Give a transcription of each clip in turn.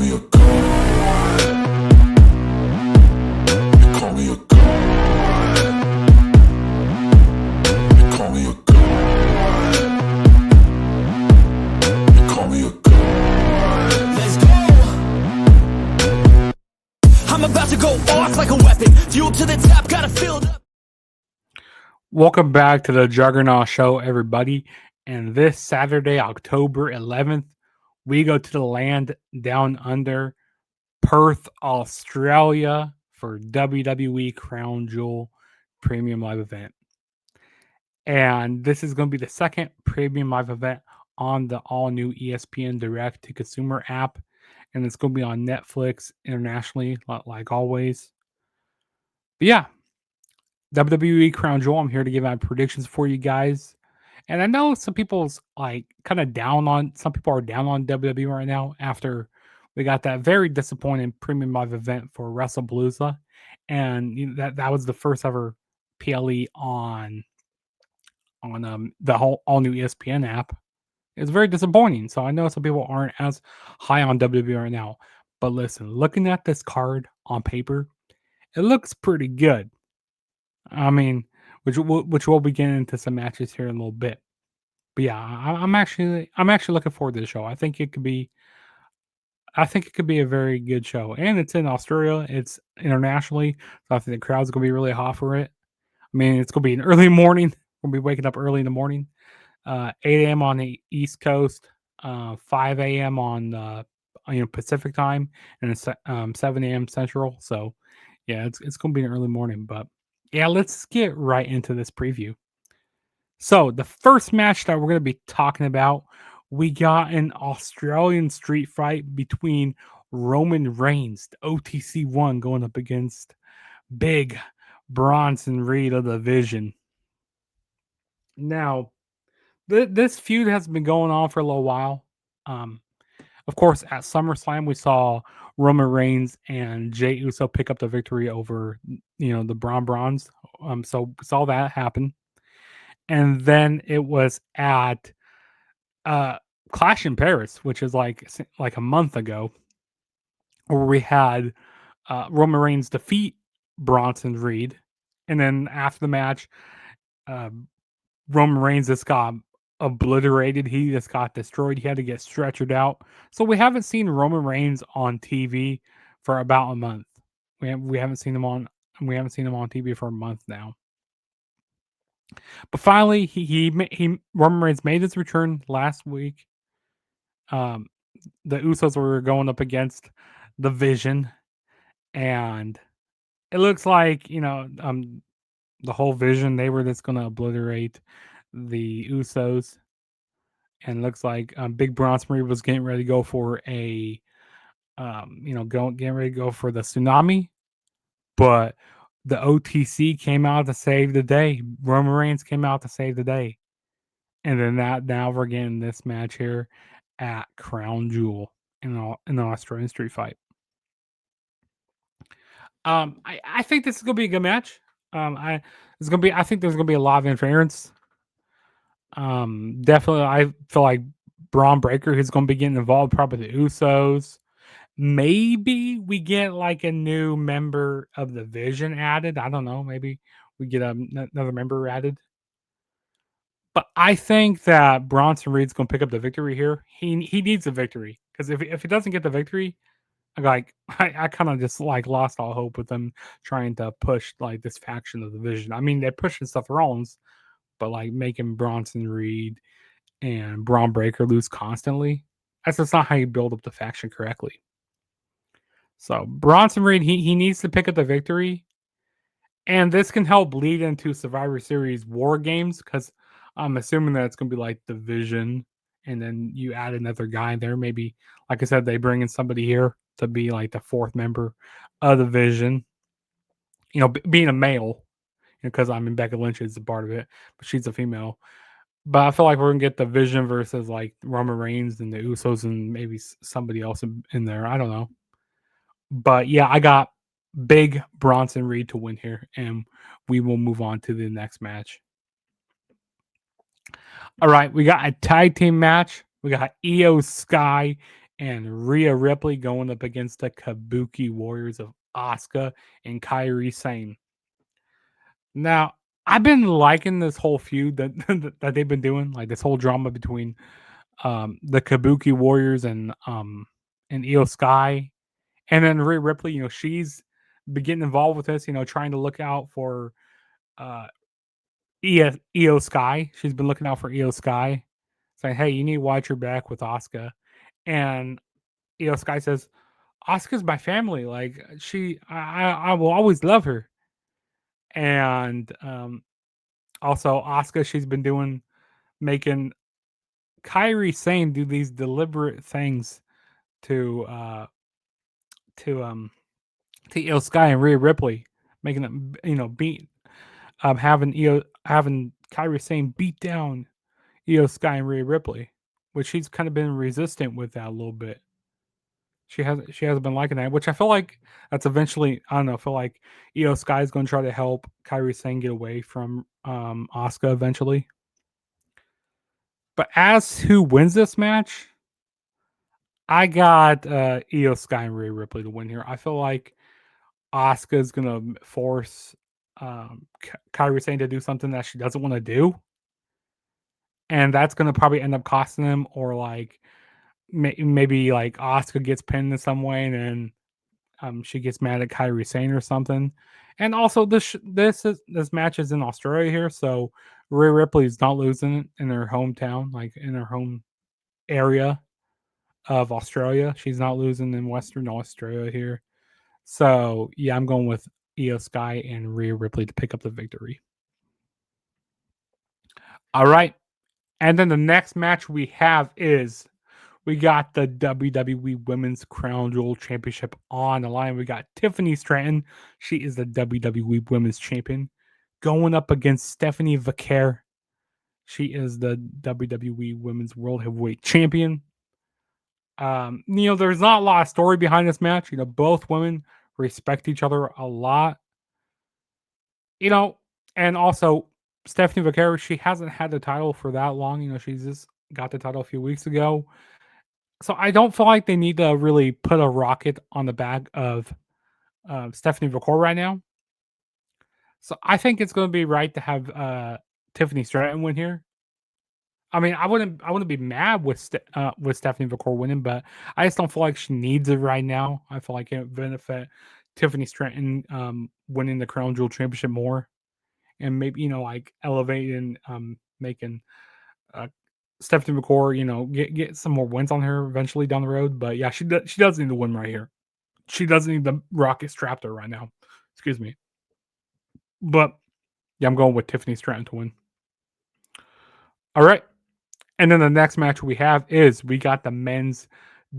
me a god. You call me a god. You call me a god. You call me a god. Let's go. I'm about to go off like a weapon. Fuel to the top, gotta fill up. Welcome back to the Juggernaut Show, everybody. And this Saturday, October 11th, we go to the land down under Perth, Australia for WWE Crown Jewel Premium Live event. And this is going to be the second Premium Live event on the all-new ESPN direct-to-consumer app. And it's going to be on Netflix internationally, like always. But yeah, WWE Crown Jewel, I'm here to give my predictions for you guys. And I know some people's like kind of down on, some people are down on WWE right now after we got that very disappointing Premium Live event for WrestlePalooza. And that was the first ever PLE on the whole all new ESPN app. It's very disappointing. So I know some people aren't as high on WWE right now. But listen, looking at this card on paper, it looks pretty good. I mean, which we'll be getting into some matches here in a little bit. But yeah, I'm actually looking forward to the show. I think it could be a very good show, and it's in Australia. It's internationally, so I think the crowd's gonna be really hot for it. I mean, it's gonna be an early morning. We'll be waking up early in the morning, 8 a.m. on the East Coast, 5 a.m. on Pacific time, and it's 7 a.m. Central. So yeah, it's gonna be an early morning. But yeah, let's get right into this preview. So the first match that we're going to be talking about, we got an Australian street fight between Roman Reigns, the OTC one, going up against Big Bronson Reed of the Vision. Now, this feud has been going on for a little while. Of course, at SummerSlam, we saw Roman Reigns and Jey Uso pick up the victory over, the Bronze. So we saw that happen. And then it was at Clash in Paris, which is like a month ago, where we had Roman Reigns defeat Bronson Reed, and then after the match, Roman Reigns just got obliterated. He just got destroyed. He had to get stretchered out. So we haven't seen Roman Reigns on TV for about a month. We haven't seen him on TV for a month now. But finally, Roman Reigns made his return last week. The Usos were going up against the Vision, and it looks like the whole Vision, they were just going to obliterate the Usos, and it looks like Big Bronson Reed was getting ready to go for getting ready to go for the tsunami, but the OTC came out to save the day. Roman Reigns came out to save the day. And then now we're getting this match here at Crown Jewel in the Australian street fight. I think this is gonna be a good match. I think there's gonna be a lot of interference. Definitely, I feel like Braun Breaker is gonna be getting involved, probably the Usos. Maybe we get like a new member of the Vision added. I don't know. Maybe we get another member added. But I think that Bronson Reed's going to pick up the victory here. He needs a victory, because if he doesn't get the victory, I kind of just like lost all hope with them trying to push like this faction of the Vision. I mean, they're pushing Seth Rollins, but like making Bronson Reed and Braun Breaker lose constantly, that's just not how you build up the faction correctly. So Bronson Reed, he needs to pick up the victory, and this can help lead into Survivor Series War Games, because I'm assuming that it's going to be like the Vision, and then you add another guy there. Maybe, like I said, they bring in somebody here to be like the fourth member of the Vision. Being a male, because I mean Becca Lynch is a part of it, but she's a female. But I feel like we're gonna get the Vision versus like Roman Reigns and the Usos and maybe somebody else in there. I don't know. But yeah, I got Big Bronson Reed to win here, and we will move on to the next match. All right, we got a tag team match. We got Io Sky and Rhea Ripley going up against the Kabuki Warriors of Asuka and Kairi Sane. Now, I've been liking this whole feud that they've been doing, like this whole drama between the Kabuki Warriors and Io Sky, and then Rhea Ripley. She's been getting involved with this. Trying to look out for uh, Io Sky. She's been looking out for Io Sky, saying, "Hey, you need to watch your back with Asuka." And Io Sky says, "Asuka's my family. Like I will always love her." And also, Asuka, she's been making Kyrie Sane do these deliberate things to to um to Io Sky and Rhea Ripley, making them beat having Kyrie Sane beat down Io Sky and Rhea Ripley, which she's kind of been resistant with that a little bit. She hasn't been liking that, which I feel like that's eventually, I don't know. I feel like Io Sky is going to try to help Kyrie Sane get away from Asuka eventually. But as who wins this match, I got Io Sky and Rhea Ripley to win here. I feel like Asuka's gonna force Kyrie Sane to do something that she doesn't want to do, and that's gonna probably end up costing them, or like maybe like Asuka gets pinned in some way, and then she gets mad at Kyrie Sane or something. And also, this match is in Australia here, so Rhea Ripley's not losing in her hometown, like in her home area of Australia. She's not losing in Western Australia here. So yeah, I'm going with Io Sky and Rhea Ripley to pick up the victory. All right. And then the next match we have is we got the WWE Women's Crown Jewel Championship on the line. We got Tiffany Stratton. She is the WWE Women's Champion, going up against Stephanie Vaquer. She is the WWE Women's World Heavyweight Champion. There's not a lot of story behind this match. Both women respect each other a lot. And also Stephanie Vaquero, she hasn't had the title for that long. She's just got the title a few weeks ago. So I don't feel like they need to really put a rocket on the back of Stephanie Vaquero right now. So I think it's going to be right to have Tiffany Stratton win here. I mean, I wouldn't be mad with Stephanie Vaquero winning, but I just don't feel like she needs it right now. I feel like it would benefit Tiffany Stratton winning the Crown Jewel Championship more, and maybe like elevating, making Stephanie McCoy, get some more wins on her eventually down the road. But yeah, she does need to win right here. She doesn't need the rocket strapped to her right now. Excuse me. But yeah, I'm going with Tiffany Stratton to win. All right. And then the next match we have is we got the men's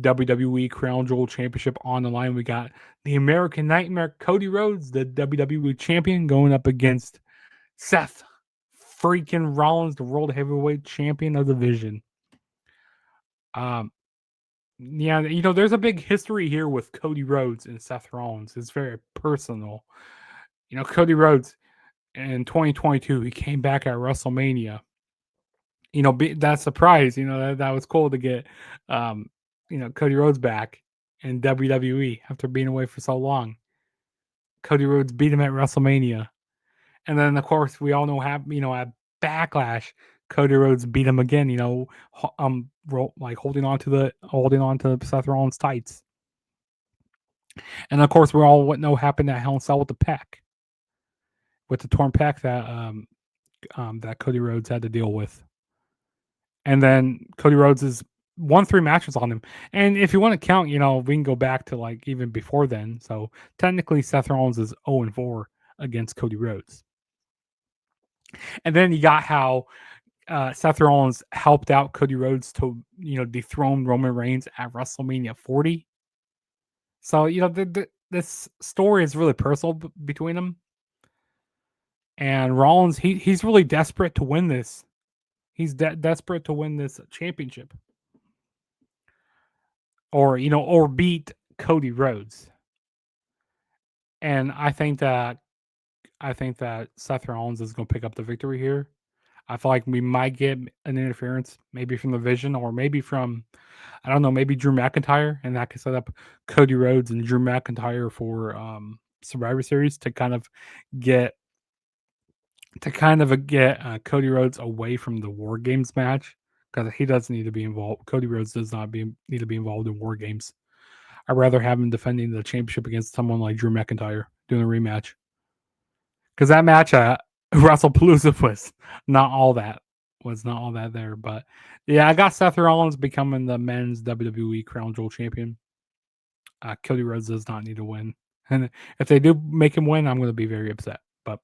WWE Crown Jewel Championship on the line. We got the American Nightmare, Cody Rhodes, the WWE Champion, going up against Seth freaking Rollins, the World Heavyweight Champion of the division. Yeah, there's a big history here with Cody Rhodes and Seth Rollins. It's very personal. Cody Rhodes in 2022, he came back at WrestleMania. That surprise, that was cool to get, Cody Rhodes back in WWE after being away for so long. Cody Rhodes beat him at WrestleMania. And then, of course, we all know at Backlash, Cody Rhodes beat him again. Like holding on to Seth Rollins tights. And of course, we all know happened at Hell in a Cell with the pec, with the torn pec that Cody Rhodes had to deal with. And then Cody Rhodes has won 3 matches on him. And if you want to count, we can go back to like even before then. So technically, Seth Rollins is 0-4 against Cody Rhodes. And then you got how Seth Rollins helped out Cody Rhodes to dethrone Roman Reigns at WrestleMania 40. So this story is really personal between them. And Rollins, he's really desperate to win this. He's desperate to win this championship, or beat Cody Rhodes. And I think that Seth Rollins is going to pick up the victory here. I feel like we might get an interference, maybe from the Vision, or maybe from I don't know, maybe Drew McIntyre, and that could set up Cody Rhodes and Drew McIntyre for Survivor Series to kind of get Cody Rhodes away from the War Games match because he doesn't need to be involved. Cody Rhodes does not need to be involved in War Games. I'd rather have him defending the championship against someone like Drew McIntyre doing a rematch because that match at WrestlePalooza was not all that there. But yeah, I got Seth Rollins becoming the men's WWE Crown Jewel champion. Cody Rhodes does not need to win, and if they do make him win, I'm going to be very upset. But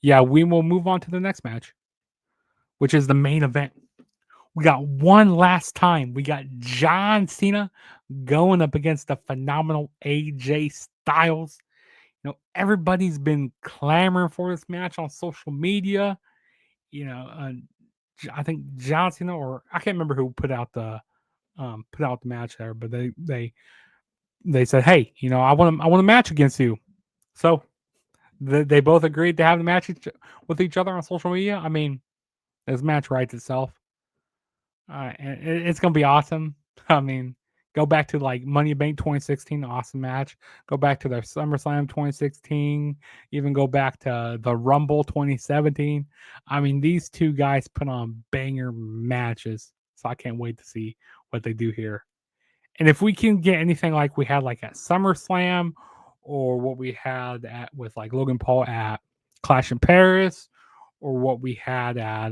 yeah, we will move on to the next match, which is the main event. We got one last time. We got John Cena going up against the phenomenal AJ Styles. You know, everybody's been clamoring for this match on social media. You know, I think John Cena, or I can't remember who put out the match there, but they said, "Hey, you know, I want a match against you." So they both agreed to have the match with each other on social media. I mean, this match writes itself. And it's gonna be awesome. I mean, go back to like Money in Bank 2016, awesome match. Go back to their SummerSlam 2016. Even go back to the Rumble 2017. I mean, these two guys put on banger matches, so I can't wait to see what they do here. And if we can get anything like we had like at SummerSlam, or what we had at with like Logan Paul at Clash in Paris, or what we had at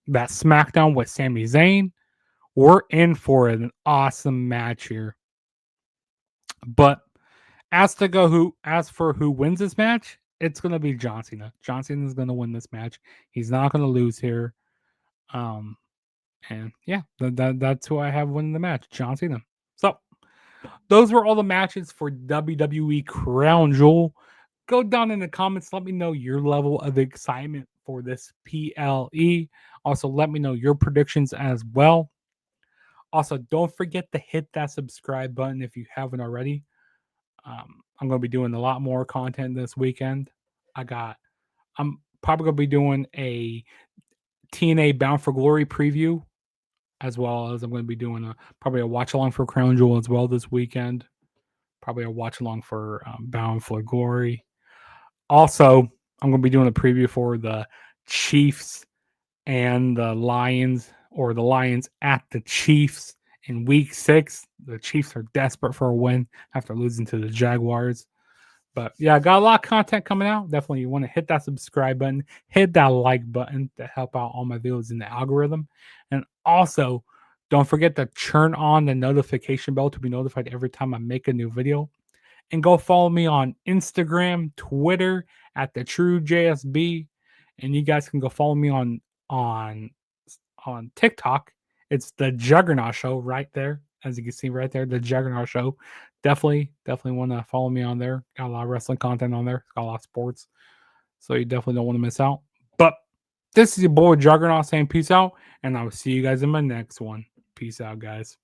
that SmackDown with Sami Zayn, we're in for an awesome match here. But as for who wins this match, it's gonna be John Cena. John Cena is gonna win this match. He's not gonna lose here. And yeah, that's who I have winning the match, John Cena. So those were all the matches for WWE Crown Jewel. Go down in the comments. Let me know your level of excitement for this PLE. Also, let me know your predictions as well. Also, don't forget to hit that subscribe button if you haven't already. I'm going to be doing a lot more content this weekend. I'm probably going to be doing a TNA Bound for Glory preview, as well as I'm going to be doing probably a watch along for Crown Jewel as well this weekend. Probably a watch along for Bound for Glory. Also, I'm going to be doing a preview for the Chiefs and the Lions, or the Lions at the Chiefs in week 6. The Chiefs are desperate for a win after losing to the Jaguars. But yeah, I got a lot of content coming out. Definitely, you want to hit that subscribe button, hit that like button to help out all my videos in the algorithm. And also, don't forget to turn on the notification bell to be notified every time I make a new video. And go follow me on Instagram, Twitter at the True JSB. And you guys can go follow me on TikTok. It's the Juggernaut Show right there. As you can see right there, the Juggernaut Show. Definitely want to follow me on there. Got a lot of wrestling content on there. Got a lot of sports. So you definitely don't want to miss out. But this is your boy Juggernaut saying peace out. And I will see you guys in my next one. Peace out, guys.